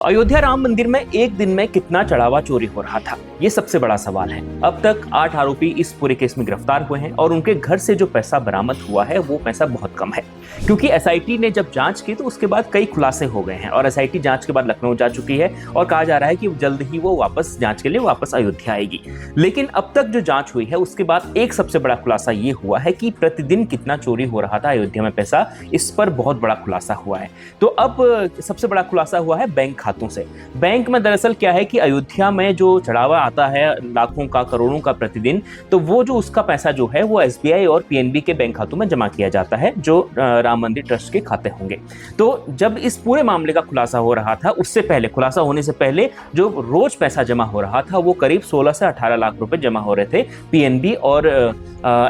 अयोध्या राम मंदिर में एक दिन में कितना चढ़ावा चोरी हो रहा था, ये सबसे बड़ा सवाल है। अब तक 8 आरोपी इस पूरे केस में गिरफ्तार हुए हैं और उनके घर से जो पैसा बरामद हुआ है वो पैसा बहुत कम है, क्योंकि एसआईटी ने जब जांच की तो उसके बाद कई खुलासे हो गए हैं और एसआईटी जांच के बाद लखनऊ जा चुकी है और कहा जा रहा है कि जल्द ही वो वापस जांच के लिए वापस अयोध्या आएगी। लेकिन अब तक जो जांच हुई है उसके बाद एक सबसे बड़ा खुलासा ये हुआ है कि प्रतिदिन कितना चोरी हो रहा था अयोध्या में पैसा, इस पर बहुत बड़ा खुलासा हुआ है। तो अब सबसे बड़ा खुलासा हुआ है बैंक खातों से। बैंक में दरअसल क्या है कि अयोध्या में जो चढ़ावा आता है लाखों का, करोड़ों का प्रतिदिन, तो वो जो उसका पैसा जो है वो एसबीआई और पीएनबी के बैंक खातों में जमा किया जाता है, जो राम मंदिर ट्रस्ट के खाते होंगे। तो जब इस पूरे मामले का खुलासा हो रहा था, उससे पहले, खुलासा होने से पहले जो रोज पैसा जमा हो रहा था वो करीब 16 से 18 लाख रुपए जमा हो रहे थे पीएनबी और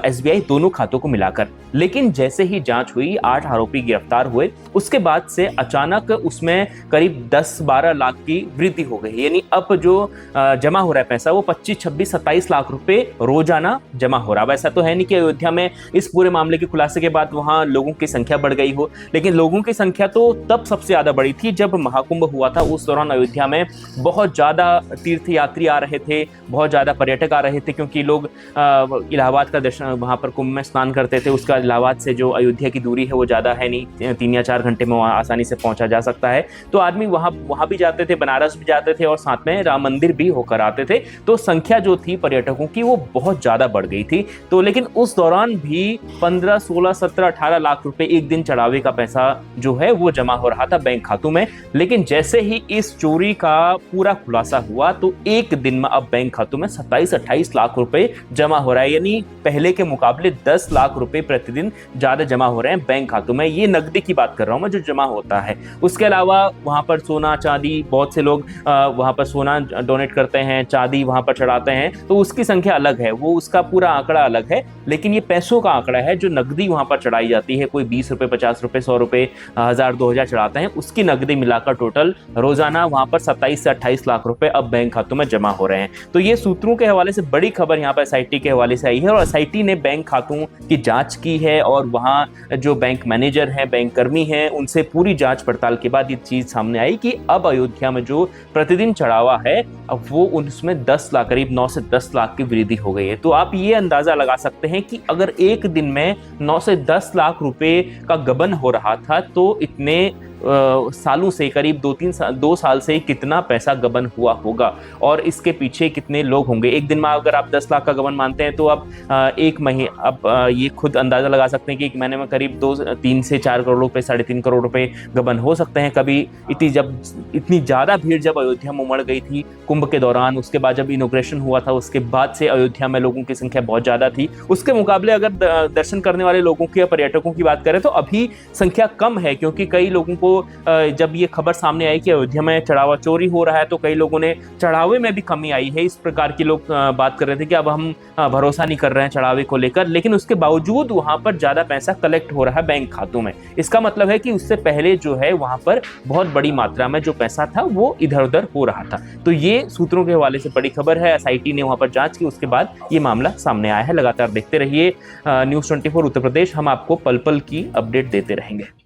एसबीआई दोनों खातों को मिलाकर। लेकिन जैसे ही जांच हुई, 8 आरोपी गिरफ्तार हुए, उसके बाद से अचानक उसमें करीब 10-12 लाख की वृद्धि हो गई। यानी अब जो जमा हो रहा है पैसा वो 25, 26, 27 लाख रुपए रोजाना जमा हो रहा है। वैसा तो है नहीं कि अयोध्या में इस पूरे मामले के खुलासे के बाद वहां लोगों की संख्या बढ़ गई हो, लेकिन लोगों की संख्या तो तब सबसे ज्यादा बढ़ी थी जब महाकुंभ हुआ था। उस दौरान अयोध्या में बहुत ज्यादा तीर्थयात्री आ रहे थे, बहुत ज्यादा पर्यटक आ रहे थे, क्योंकि लोग इलाहाबाद का दर्शन, वहां पर कुंभ में स्नान करते थे। उसका इलाहाबाद से जो अयोध्या की दूरी है वो ज्यादा है नहीं, 3 या 4 घंटे में वहां आसानी से पहुंचा जा सकता है। तो आदमी वहां भी जाते थे, बनारस भी जाते थे और साथ में राम मंदिर भी होकर आते थे। तो संख्या जो थी पर्यटकों की वो बहुत ज्यादा बढ़ गई थी। तो लेकिन उस दौरान भी 15, 16, 17, 18 लाख रुपए एक दिन चढ़ावे का पैसा जो है वो जमा हो रहा था बैंक खातों में। लेकिन जैसे ही इस चोरी का पूरा खुलासा हुआ तो एक दिन में अब बैंक खातों में 27-28 लाख रुपए जमा हो रहा है। यानी पहले के मुकाबले 10 लाख रुपए प्रतिदिन ज्यादा जमा हो रहे हैं बैंक खातों में। ये नकदी की बात कर रहा हूं मैं, जो जमा होता है। उसके अलावा वहां पर सोना चांदी, बहुत से लोग वहां पर सोना डोनेट करते हैं, चांदी वहां पर चढ़ाते हैं, तो उसकी संख्या अलग है, वो उसका पूरा आंकड़ा अलग है। लेकिन ये पैसों का आंकड़ा है, जो नकदी वहां पर चढ़ाई जाती है। कोई 20 रुपए, 50 रुपए, 100 रुपए, 1000, 2000 चढ़ाते हैं, उसकी नकदी मिलाकर टोटल रोजाना वहां पर 27 से 28 लाख रुपए अब बैंक खातों में जमा हो रहे हैं। तो ये सूत्रों के हवाले से बड़ी खबर यहाँ पर एसआईटी के हवाले से आई है और एसआईटी ने बैंक खातों की जांच की है और वहां जो बैंक मैनेजर हैं, बैंक कर्मी हैं, उनसे पूरी जांच पड़ताल के बाद ये चीज सामने आई कि अब अयोध्या में जो प्रतिदिन चढ़ावा है अब वो उसमें 10 लाख, करीब 9 से 10 लाख की वृद्धि हो गई है। तो आप ये अंदाजा लगा सकते हैं कि अगर एक दिन में 9 से 10 लाख रुपए का गबन हो रहा था तो इतने सालों से, करीब 2 साल से कितना पैसा गबन हुआ होगा और इसके पीछे कितने लोग होंगे। एक दिन में अगर आप 10 लाख का गबन मानते हैं तो आप एक महीने, अब ये खुद अंदाजा लगा सकते हैं कि एक महीने में करीब 3 से 4 करोड़ रुपए, 3.5 करोड़ रुपए गबन हो सकते हैं। कभी इतनी ज्यादा भीड़ जब अयोध्या में उमड़ गई थी कुंभ के दौरान, उसके बाद जब इनॉग्रेशन हुआ था उसके बाद से अयोध्या में लोगों की संख्या बहुत ज्यादा थी। उसके मुकाबले अगर दर्शन करने वाले लोगों की या पर्यटकों की बात करें तो अभी संख्या कम है, क्योंकि कई लोगों को जब ये खबर सामने आई कि अयोध्या में चढ़ावा चोरी हो रहा है तो कई लोगों ने चढ़ावे में भी कमी आई है। इस प्रकार के लोग बात कर रहे थे कि अब हम भरोसा नहीं कर रहे हैं चढ़ावे को लेकर, लेकिन उसके बावजूद वहां पर ज्यादा पैसा कलेक्ट हो रहा है बैंक खातों में। इसका मतलब है कि उससे पहले जो है वहां पर बहुत बड़ी मात्रा में जो पैसा था वो इधर उधर हो रहा था। तो ये सूत्रों के हवाले से बड़ी खबर है। एसआईटी ने वहां पर जांच की, उसके बाद ये मामला सामने आया है। लगातार देखते रहिए न्यूज़ 24 उत्तर प्रदेश, हम आपको पल पल की अपडेट देते रहेंगे।